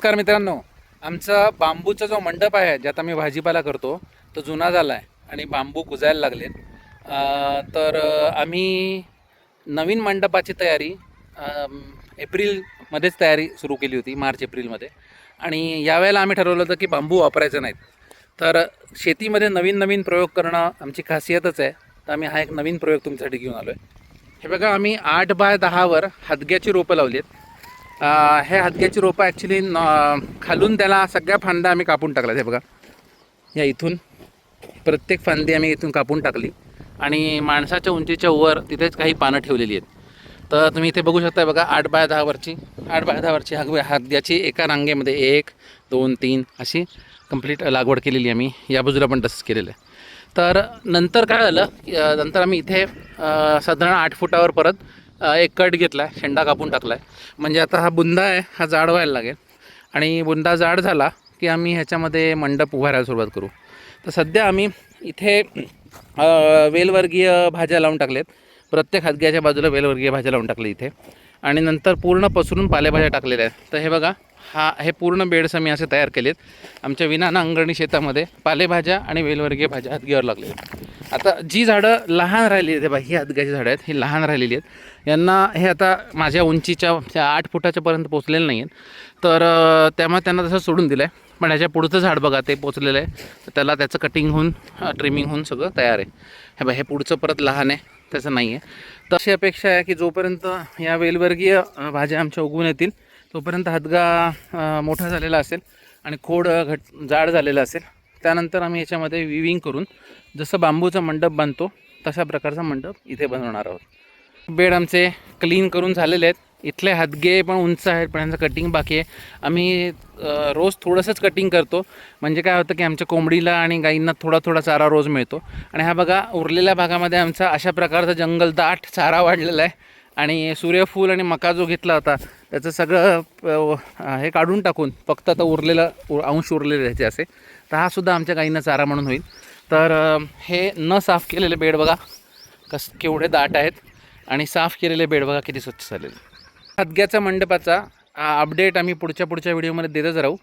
नमस्कार मित्रांनो, आमचा बांबूचा जो मंडप आहे ज्यात आम्ही भाजीपाला करतो तो जुना झाला आहे आणि बांबू कुजायला लागलेत. आम्ही नवीन मंडपाची तयारी एप्रिलमध्येच तयारी सुरू केली होती, मार्च एप्रिलमध्ये. आणि यावेळेला आम्ही ठरवलं होतं की बांबू वापरायचं नाहीत. तर शेतीमध्ये नवीन नवीन प्रयोग करणं आमची खासियतच आहे. तर आम्ही हा एक नवीन प्रयोग तुमच्यासाठी घेऊन आलो आहे. हे बघा, आम्ही 8x10वर हादग्याची रोपं लावली आहेत. हे हादग्याची रोपं ॲक्च्युली खालून त्याला सगळ्या फांद्या आम्ही कापून टाकल्या. हे बघा, या इथून प्रत्येक फांदी आम्ही इथून कापून टाकली आणि माणसाच्या उंचीच्या वर तिथेच काही पानं ठेवलेली आहेत. तर तुम्ही इथे बघू शकता. बघा, 8x10वरची हादग्याची एका रांगेमध्ये 1 2 3 अशी कंप्लीट लागवड केलेली आम्ही. या बाजूला पण तसंच केलेलं आहे. तर नंतर काय झालं, नंतर आम्ही इथे साधारण 8 फुटावर परत एक कट घेतला आहे, शेंडा कापून टाकला आहे. म्हणजे आता हा बुंदा आहे, हा जाड व्हायला लागेल आणि बुंदा जाड झाला की आम्ही ह्याच्यामध्ये मंडप उभारायला सुरुवात करू. तर सध्या आम्ही इथे वेलवर्गीय भाज्या लावून टाकलेत. प्रत्येक हादग्याच्या बाजूला वेलवर्गीय भाज्या लावून टाकले इथे. आणि नंतर पूर्ण पसरून पालेभाज्या टाकलेल्या आहेत. तर हे बघा, हे पूर्ण बेड्स आम्ही असे तयार केलेत. आमच्या विना अंगणी शेतामध्ये पालेभाज्या आणि वेलवर्गीय भाज्या हादग्यावर लागले. आता जी झाडं लहान राहिली आहेत, बघा ही हादग्याची झाडं आहेत, ही लहान राहिलेली आहेत. यांना हे आता माझ्या उंचीच्या 8 फुटाच्यापर्यंत पोचलेलं नाही आहेत. तर त्यामुळे त्यांना तसं सोडून दिलं आहे. पण ह्याच्या पुढचं झाड बघा, ते पोचलेलं आहे. तर त्याला त्याचं कटिंग होऊन ट्रिमिंग होऊन सगळं तयार आहे. हे बघा, हे पुढचं परत लहान आहे, त्याचं नाही आहे. तर अशी अपेक्षा आहे की जोपर्यंत या वेलवर्गीय भाज्या आमच्या उगवून येतील तोपर्यंत हादगा मोठा झालेला असेल आणि खोड जाड झालेला असेल. त्यानंतर आम्ही याच्यामध्ये विविंग करून जसं बांबूचा मंडप बांधतो तशा प्रकारचा मंडप इथे बनवणार आहोत. बेड आमचे क्लीन करून झालेले आहेत. इथले हादगे पण उंच आहेत, पण यांचं कटिंग बाकी आहे. आम्ही रोज थोडंसंच कटिंग करतो. म्हणजे काय होतं की आमच्या कोंबडीला आणि गाईंना थोडा थोडा चारा रोज मिळतो. आणि हा बघा, उरलेल्या भागामध्ये आमचा अशा प्रकारचा जंगल दाट चारा वाढलेला आहे. आणि सूर्यफूल आणि मका जो घेतला होता त्याचं सगळं हे काढून टाकून फक्त आता अंश उरलेले ह्याचे असे. तर हा सुद्धा आमच्या गाईंना चारा म्हणून होईल. तर हे न साफ केलेले बेड बघा केवढे दाट आहेत आणि साफ केलेले बेड बघा किती स्वच्छ झालेले. हादग्याचा मंडपाचा अपडेट आम्ही पुढच्या व्हिडिओमध्ये देतच राहू.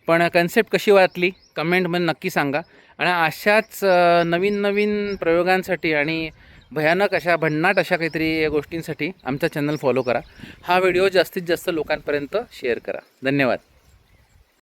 पण कन्सेप्ट कशी वाटली कमेंटमध्ये नक्की सांगा. आणि अशाच नवीन प्रयोगांसाठी आणि भयानक अशा भन्नाट अशा काहीतरी गोष्टींसाठी आमचा चॅनल फॉलो करा. हा व्हिडिओ जास्तीत जास्त लोकांपर्यंत शेअर करा. धन्यवाद.